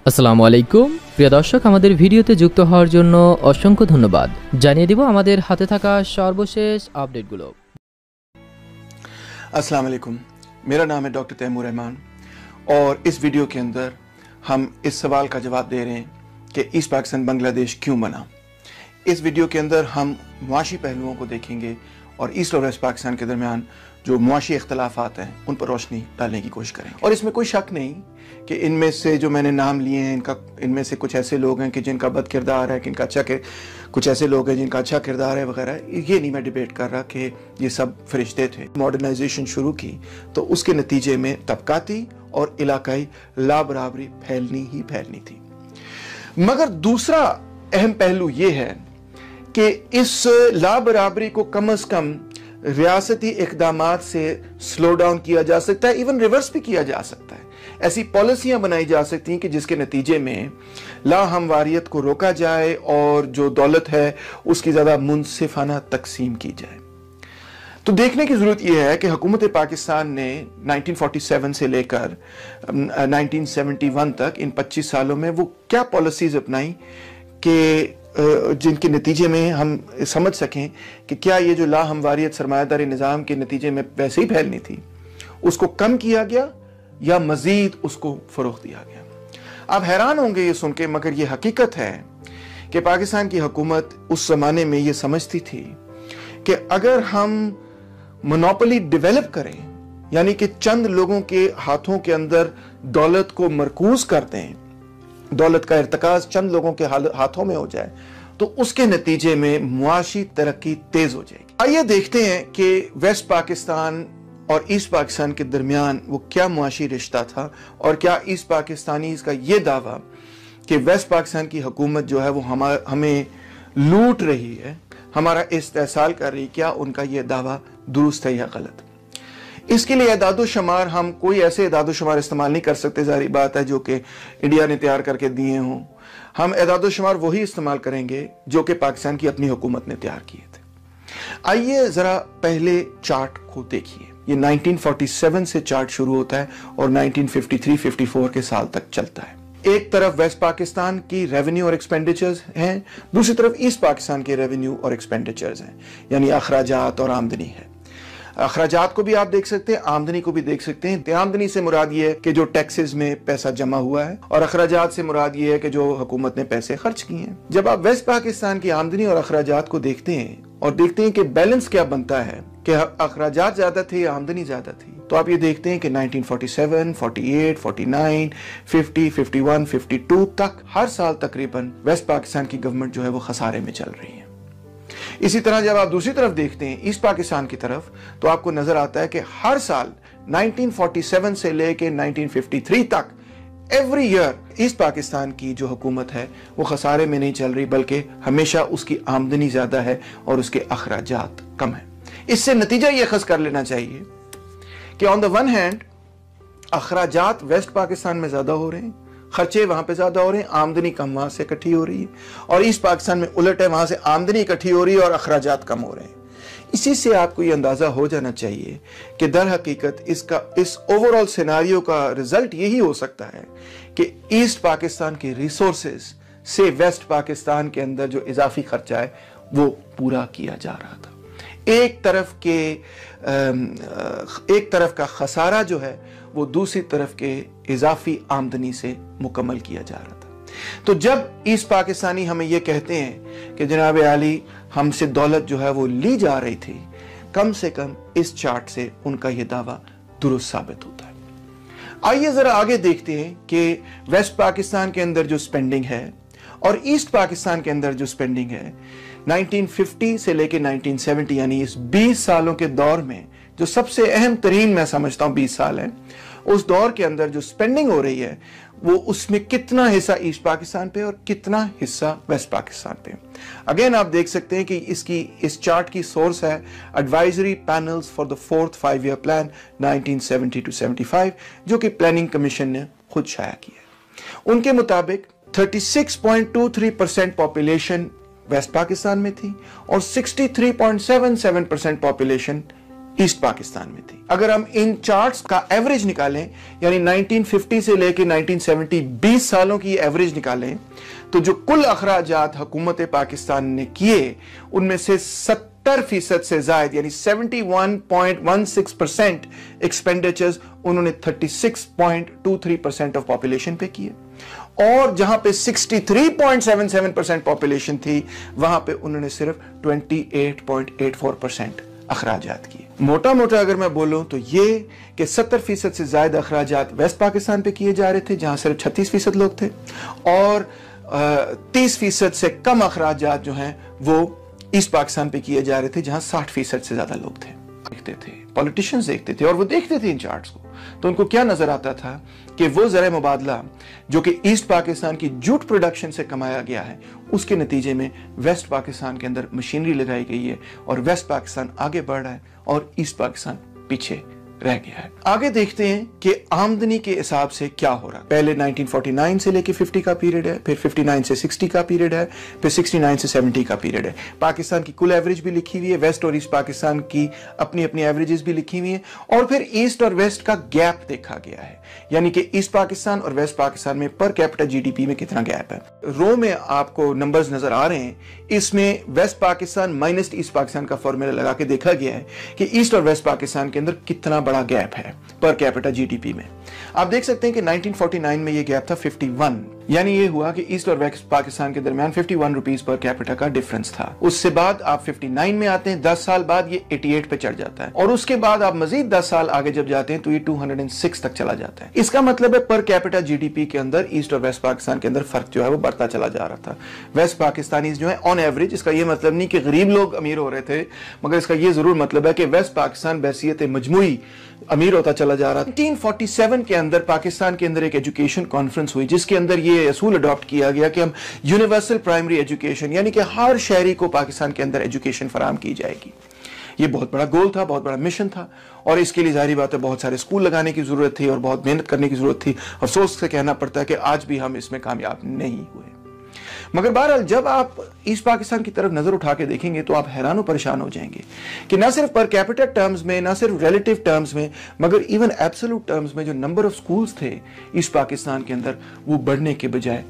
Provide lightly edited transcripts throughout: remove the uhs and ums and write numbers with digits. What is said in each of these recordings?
আসসালামু আলাইকুম প্রিয় দর্শক, আমাদের ভিডিওতে যুক্ত হওয়ার জন্য অসংখ্য ধন্যবাদ। জানিয়ে দিব আমাদের হাতে থাকা সর্বশেষ আপডেটগুলো। अस्सलाम वालेकुम, मेरा नाम है डॉक्टर तैमूर रहमान और इस वीडियो के अंदर हम इस सवाल का जवाब दे रहे हैं कि ईस्ट पाकिस्तान बांग्लादेश क्यों बना। इस वीडियो के अंदर हम मुआशी पहलुओं को देखेंगे और ईस्ट और वेस्ट पाकिस्तान के दरमियान जो मुआशी इख्तलाफात हैं उन पर रोशनी डालने की कोशिश करेंगे। और इसमें कोई शक नहीं कि इनमें से जो मैंने नाम लिए हैं इनमें से कुछ ऐसे लोग हैं कि जिनका बद किरदार है, किनका कुछ ऐसे लोग हैं जिनका अच्छा किरदार है वगैरह। ये नहीं मैं डिबेट कर रहा कि ये सब फरिश्ते थे। मॉडर्नाइजेशन शुरू की तो उसके नतीजे में तबकाती और इलाकाई लाबराबरी फैलनी थी। मगर दूसरा अहम पहलू ये है कि इस लाबराबरी को कम अज कम रियासती इकदामात से स्लो डाउन किया जा सकता है, इवन रिवर्स भी किया जा सकता है। ऐसी पॉलिसियां बनाई जा सकती हैं कि जिसके नतीजे में लाहमवारियत को रोका जाए और जो दौलत है उसकी ज़्यादा मुनसिफाना तकसीम की जाए। तो देखने की ज़रूरत यह है कि हुकूमत पाकिस्तान ने 1947 से लेकर 1971 तक इन 25 सालों में वो क्या पॉलिसीज़ अपनाई कि जिनके नतीजे में हम समझ सकें कि क्या ये जो लाहमवारियत सरमायादारी निज़ाम के नतीजे में वैसे ही फैलनी थी उसको कम किया गया या मज़ीद उसको फ़रोग़ दिया गया। आप हैरान होंगे ये सुन के, मगर ये हकीकत है कि पाकिस्तान की हुकूमत उस ज़माने में ये समझती थी कि अगर हम मोनोपोली डेवलप करें, यानी कि चंद लोगों के हाथों के अंदर दौलत को मरकूज कर दें, दौलत का इर्तिकाज़ चंद लोगों के हाथों में हो जाए, तो उसके नतीजे में मुआशी तरक्की तेज हो जाएगी। आइए देखते हैं कि वेस्ट पाकिस्तान और ईस्ट पाकिस्तान के दरमियान वो क्या मुआशी रिश्ता था और क्या ईस्ट पाकिस्तानी का ये दावा कि वेस्ट पाकिस्तान की हुकूमत जो है वो हमें लूट रही है, हमारा इस्तेहसाल कर रही, क्या उनका ये दावा दुरुस्त है या गलत। इसके लिए एदादो शुमार हम कोई ऐसे एदादो शुमार इस्तेमाल नहीं कर सकते, जारी बात है, जो कि इंडिया ने तैयार करके दिए हों। हम एदादो शुमार वही इस्तेमाल करेंगे जो कि पाकिस्तान की अपनी हुकूमत ने तैयार किए थे। आइए जरा पहले चार्ट को देखिए। ये 1947 से चार्ट शुरू होता है और 1953-54 के साल तक चलता है। एक तरफ वेस्ट पाकिस्तान की रेवेन्यू और एक्सपेंडिचर्स हैं, दूसरी तरफ ईस्ट पाकिस्तान के रेवेन्यू और एक्सपेंडिचर्स हैं, यानी अखराजात और आमदनी है। अखराजात को भी आप देख सकते हैं, आमदनी को भी देख सकते हैं। आमदनी से मुराद ये है कि जो टैक्सेस में पैसा जमा हुआ है, और अखराजात से मुराद ये है कि जो हुकूमत ने पैसे खर्च किए हैं। जब आप वेस्ट पाकिस्तान की आमदनी और अखराजात को देखते हैं और देखते हैं कि बैलेंस क्या बनता है, कि अखराजात ज्यादा थे या आमदनी ज्यादा थी, तो आप ये देखते हैं कि 1947, 48, 49, 50, 51, 52 तक हर साल तकरीबन वेस्ट पाकिस्तान की गवर्नमेंट जो है वो खसारे में चल रही है। इसी तरह जब आप दूसरी तरफ देखते हैं ईस्ट पाकिस्तान की तरफ, तो आपको नजर आता है कि हर साल 1947 से लेके 1953 तक एवरी ईयर ईस्ट पाकिस्तान की जो हुकूमत है वो खसारे में नहीं चल रही, बल्कि हमेशा उसकी आमदनी ज्यादा है और उसके अखराजात कम है। इससे नतीजा ये अखज़ कर लेना चाहिए कि ऑन द वन हैंड अखराजात वेस्ट पाकिस्तान में ज्यादा हो रहे हैं, खर्चे वहां पे ज्यादा हो रहे हैं, आमदनी कम वहां से इकट्ठी हो रही है, और ईस्ट पाकिस्तान में उलट है, वहां से आमदनी इकट्ठी हो रही है और अखराजात कम हो रहे हैं। इसी से आपको ये अंदाजा हो जाना चाहिए कि दर हकीकत इस ओवरऑल सिनारियो का रिजल्ट यही हो सकता है कि ईस्ट पाकिस्तान के रिसोर्सेज से वेस्ट पाकिस्तान के अंदर जो इजाफी खर्चा है वो पूरा किया जा रहा था। एक तरफ का खसारा जो है वो दूसरी तरफ के इजाफी आमदनी से मुकम्मल किया जा रहा था। तो जब ईस्ट पाकिस्तानी हमें ये कहते हैं कि जनाब आली हमसे दौलत जो है वो ली जा रही थी, कम से कम इस चार्ट से उनका ये दावा दुरुस्त साबित होता है। आइए जरा आगे देखते हैं कि वेस्ट पाकिस्तान के अंदर जो स्पेंडिंग है और ईस्ट पाकिस्तान के अंदर जो स्पेंडिंग है 1950 से लेके 1970, यानी इस 20 सालों के दौर में जो सबसे अहम तरीन मैं समझता हूं 20 साल है, उस दौर के अंदर जो स्पेंडिंग हो रही है वो उसमें कितना हिस्सा ईस्ट पाकिस्तान पे और कितना हिस्सा वेस्ट पाकिस्तान पे। अगेन आप देख सकते हैं कि इस चार्ट की सोर्स है advisory panels for the 4th 5-year plan 1970-75, जो कि प्लानिंग कमीशन ने खुद शाया किया है। उनके मुताबिक 36.23% पॉपुलेशन वेस्ट पाकिस्तान में थी और 63.77% पॉपुलेशन ईस्ट पाकिस्तान में थी। अगर हम इन चार्ट्स का एवरेज निकालें, यानी 1950 से लेकर 1970 20 सालों की एवरेज निकालें, तो जो कुल अखराजात हुकूमत पाकिस्तान ने किए उनमें से 70% से ज्यादा यानी 71.16% एक्सपेंडिचर्स उन्होंने 36.23% ऑफ पॉपुलेशन पे किए, और जहां पे 63.77% पॉपुलेशन थी वहां पे उन्होंने सिर्फ 28.84% अखराजात किए। मोटा मोटा अगर मैं बोलूं तो ये कि 70% से ज्यादा अखराजात वेस्ट पाकिस्तान पे किए जा रहे थे जहां सिर्फ 36% लोग थे, और 30% से कम अखराजात जो हैं वो ईस्ट पाकिस्तान पे किए जा रहे थे जहां 60% से ज्यादा लोग थे। देखते थे, पॉलिटिशियंस देखते थे और वो देखते थे इन चार्ट्स को, तो उनको क्या नजर आता था कि वो ज़र मुबादला जो कि ईस्ट पाकिस्तान की जूट प्रोडक्शन से कमाया गया है, उसके नतीजे में वेस्ट पाकिस्तान के अंदर मशीनरी लगाई गई है और वेस्ट पाकिस्तान आगे बढ़ रहा है और ईस्ट पाकिस्तान पीछे रह गया है। आगे देखते हैं कि आमदनी के हिसाब से क्या हो रहा है। पहले 1949 से लेके 50 का पीरियड है, फिर 59 से 60 का पीरियड है, फिर 69 से 70 का पीरियड है। पाकिस्तान की कुल एवरेज भी लिखी हुई है, वेस्ट और ईस्ट पाकिस्तान की अपनी अपनी एवरेजेस भी लिखी हुई हैं, और फिर ईस्ट और वेस्ट का गैप देखा गया है, यानी कि ईस्ट पाकिस्तान और वेस्ट पाकिस्तान में पर कैपिटा जीडीपी में कितना गैप है। रो में आपको नंबर्स नजर आ रहे हैं, इसमें west Pakistan minus east Pakistan का फॉर्मूला लगा के देखा गया है कि ईस्ट और वेस्ट पाकिस्तान के अंदर कितना बड़ा गैप है पर कैपिटा जीडीपी में। आप देख सकते हैं कि 1949 में ये गैप था 51, यानी ये हुआ कि ईस्ट और वेस्ट पाकिस्तान के दरमियान 51 रुपीस पर कैपिटा का डिफरेंस था। उससे बाद आप 59 में आते हैं, 10 साल बाद ये 88 पे चढ़ जाता है, और उसके बाद आप मजीद 10 साल आगे जब जाते हैं तो ये 206 तक चला जाता है। इसका मतलब है पर कैपिटा जीडीपी के अंदर ईस्ट और वेस्ट पाकिस्तान के अंदर फर्क जो है वो बढ़ता चला जा रहा था। वेस्ट पाकिस्तानी जो है ऑन एवरेज, इसका ये मतलब नहीं कि गरीब लोग अमीर हो रहे थे, मगर इसका ये जरूर मतलब है कि वेस्ट पाकिस्तान बहसियत मजमूई अमीर होता चला जा रहा था। 1947 के अंदर पाकिस्तान के अंदर एक एजुकेशन कॉन्फ्रेंस हुई जिसके अंदर ये असूल अडॉप्ट किया गया कि हम यूनिवर्सल प्राइमरी एजुकेशन, यानी कि हर शहरी को पाकिस्तान के अंदर एजुकेशन फराहम की जाएगी। ये बहुत बड़ा गोल था, बहुत बड़ा मिशन था, और इसके लिए जाहिर बात है बहुत सारे स्कूल लगाने की जरूरत थी और बहुत मेहनत करने की जरूरत थी। अफसोस से कहना पड़ता है कि आज भी हम इसमें कामयाब नहीं हुए। मगर बहरहाल जब आप ईस्ट पाकिस्तान की तरफ नजर उठा के देखेंगे तो आप हैरान और परेशान हो जाएंगे कि ना सिर्फ पर कैपिटा टर्म्स में, ना सिर्फ रिलेटिव टर्म्स में, मगर इवन एब्सोल्यूट टर्म्स में जो नंबर ऑफ स्कूल्स थे ईस्ट पाकिस्तान के अंदर वो बढ़ने के बजाय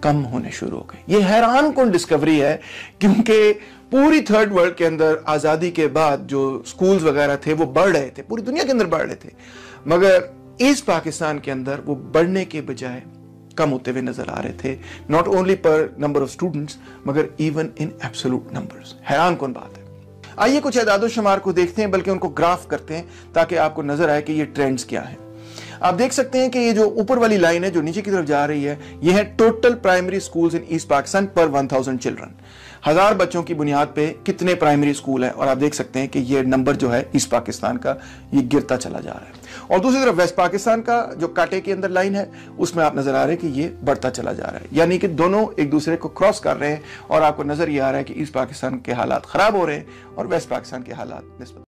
कम होने शुरू हो गए। ये हैरान कौन डिस्कवरी है, क्योंकि पूरी थर्ड वर्ल्ड के अंदर आजादी के बाद जो स्कूल्स वगैरह थे वो बढ़ रहे थे, पूरी दुनिया के अंदर बढ़ रहे थे, मगर ईस्ट पाकिस्तान के अंदर वो बढ़ने के बजाय कम होते हुए नजर आ रहे थे, नॉट ओनली पर नंबर ऑफ स्टूडेंट्स मगर इवन इन एब्सोल्यूट नंबर्स। हैरान कौन बात है। आइए कुछ एदादो शुमार को देखते हैं, बल्कि उनको ग्राफ करते हैं ताकि आपको नजर आए कि ये ट्रेंड्स क्या है। आप देख सकते हैं कि ये जो ऊपर वाली लाइन है जो नीचे की तरफ जा रही है, ये है total primary schools in east Pakistan पर 1000 चिल्ड्रन। 1000 बच्चों की बुनियाद पे कितने प्राइमरी स्कूल है, और आप देख सकते हैं कि ये नंबर जो है ईस्ट पाकिस्तान का ये गिरता चला जा रहा है। और दूसरी तरफ वेस्ट पाकिस्तान का जो कांटे के अंदर लाइन है उसमें आप नजर आ रहे हैं कि ये बढ़ता चला जा रहा है, यानी कि दोनों एक दूसरे को क्रॉस कर रहे हैं, और आपको नजर ये आ रहा है कि ईस्ट पाकिस्तान के हालात खराब हो रहे हैं और वेस्ट पाकिस्तान के हालात निस्बत